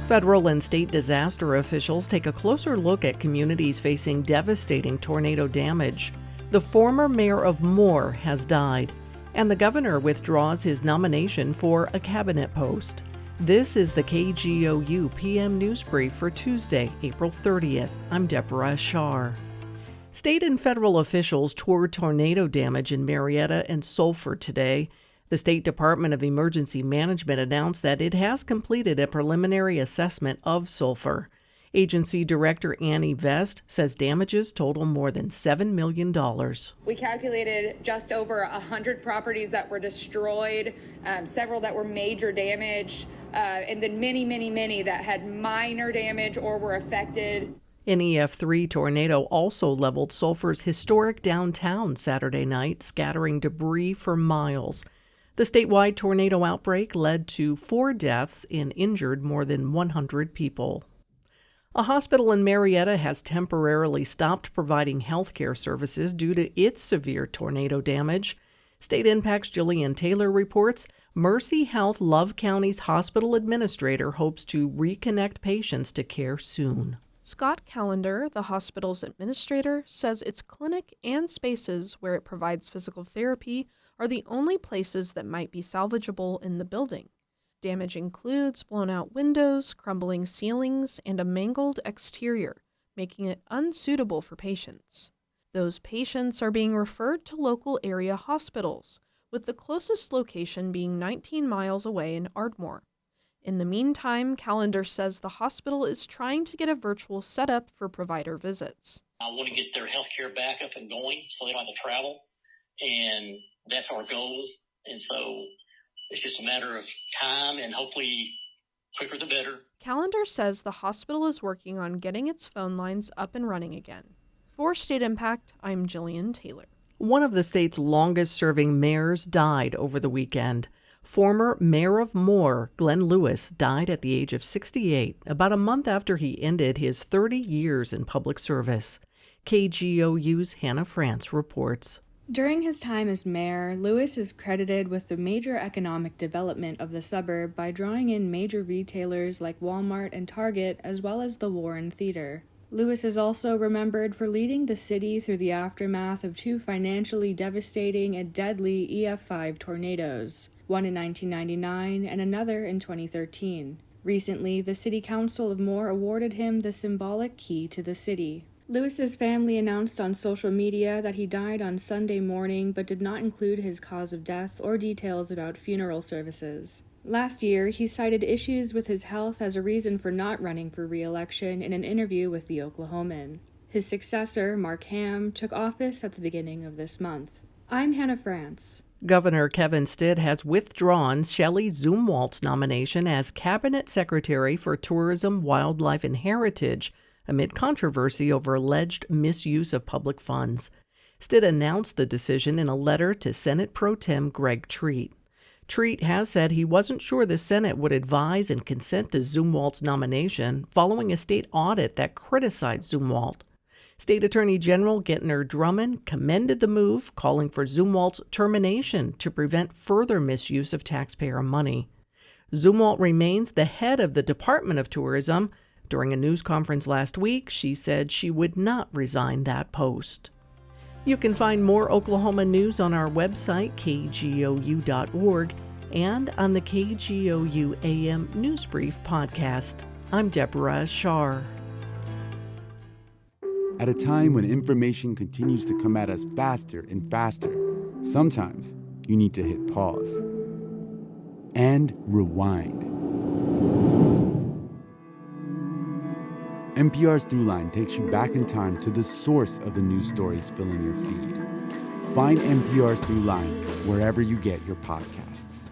Federal and state disaster officials take a closer look at communities facing devastating tornado damage. The former mayor of Moore has died, and the governor withdraws his nomination for a cabinet post. This is the KGOU PM News Brief for Tuesday, April 30th. I'm Deborah Shar. State and federal officials toured tornado damage in Marietta and Sulphur today. The State Department of Emergency Management announced that it has completed a preliminary assessment of Sulphur. Agency Director Annie Vest says damages total more than $7 million. We calculated just over 100 properties that were destroyed, several that were major damage, and then many that had minor damage or were affected. An EF3 tornado also leveled Sulphur's historic downtown Saturday night, scattering debris for miles. The statewide tornado outbreak led to 4 deaths and injured more than 100 people. A hospital in Marietta has temporarily stopped providing health care services due to its severe tornado damage. State Impact's Jillian Taylor reports Mercy Health Love County's hospital administrator hopes to reconnect patients to care soon. Scott Callender, the hospital's administrator, says its clinic and spaces where it provides physical therapy are the only places that might be salvageable in the building. Damage includes blown-out windows, crumbling ceilings, and a mangled exterior, making it unsuitable for patients. Those patients are being referred to local area hospitals, with the closest location being 19 miles away in Ardmore. In the meantime, Callender says the hospital is trying to get a virtual setup for provider visits. I want to get their health care back up and going so they don't have to travel, and that's our goals. And so it's just a matter of time, and hopefully quicker the better. Callender says the hospital is working on getting its phone lines up and running again. For State Impact, I'm Jillian Taylor. One of the state's longest-serving mayors died over the weekend. Former mayor of Moore, Glenn Lewis, died at the age of 68, about a month after he ended his 30 years in public service. KGOU's Hannah France reports. During his time as mayor, Lewis is credited with the major economic development of the suburb by drawing in major retailers like Walmart and Target, as well as the Warren Theater. Lewis is also remembered for leading the city through the aftermath of 2 financially devastating and deadly EF5 tornadoes, one in 1999 and another in 2013. Recently, the City Council of Moore awarded him the symbolic key to the city. Lewis's family announced on social media that he died on Sunday morning, but did not include his cause of death or details about funeral services. Last year, he cited issues with his health as a reason for not running for re-election in an interview with The Oklahoman. His successor, Mark Ham, took office at the beginning of this month. I'm Hannah France. Governor Kevin Stitt has withdrawn Shelley Zumwalt's nomination as Cabinet Secretary for Tourism, Wildlife, and Heritage amid controversy over alleged misuse of public funds. Stitt announced the decision in a letter to Senate Pro Tem Greg Treat. Treat has said he wasn't sure the Senate would advise and consent to Zumwalt's nomination following a state audit that criticized Zumwalt. State Attorney General Gentner Drummond commended the move, calling for Zumwalt's termination to prevent further misuse of taxpayer money. Zumwalt remains the head of the Department of Tourism. During a news conference last week, she said she would not resign that post. You can find more Oklahoma news on our website, kgou.org, and on the KGOU AM NewsBrief podcast. I'm Deborah Shar. At a time when information continues to come at us faster and faster, sometimes you need to hit pause and rewind. NPR's Throughline takes you back in time to the source of the news stories filling your feed. Find NPR's Throughline wherever you get your podcasts.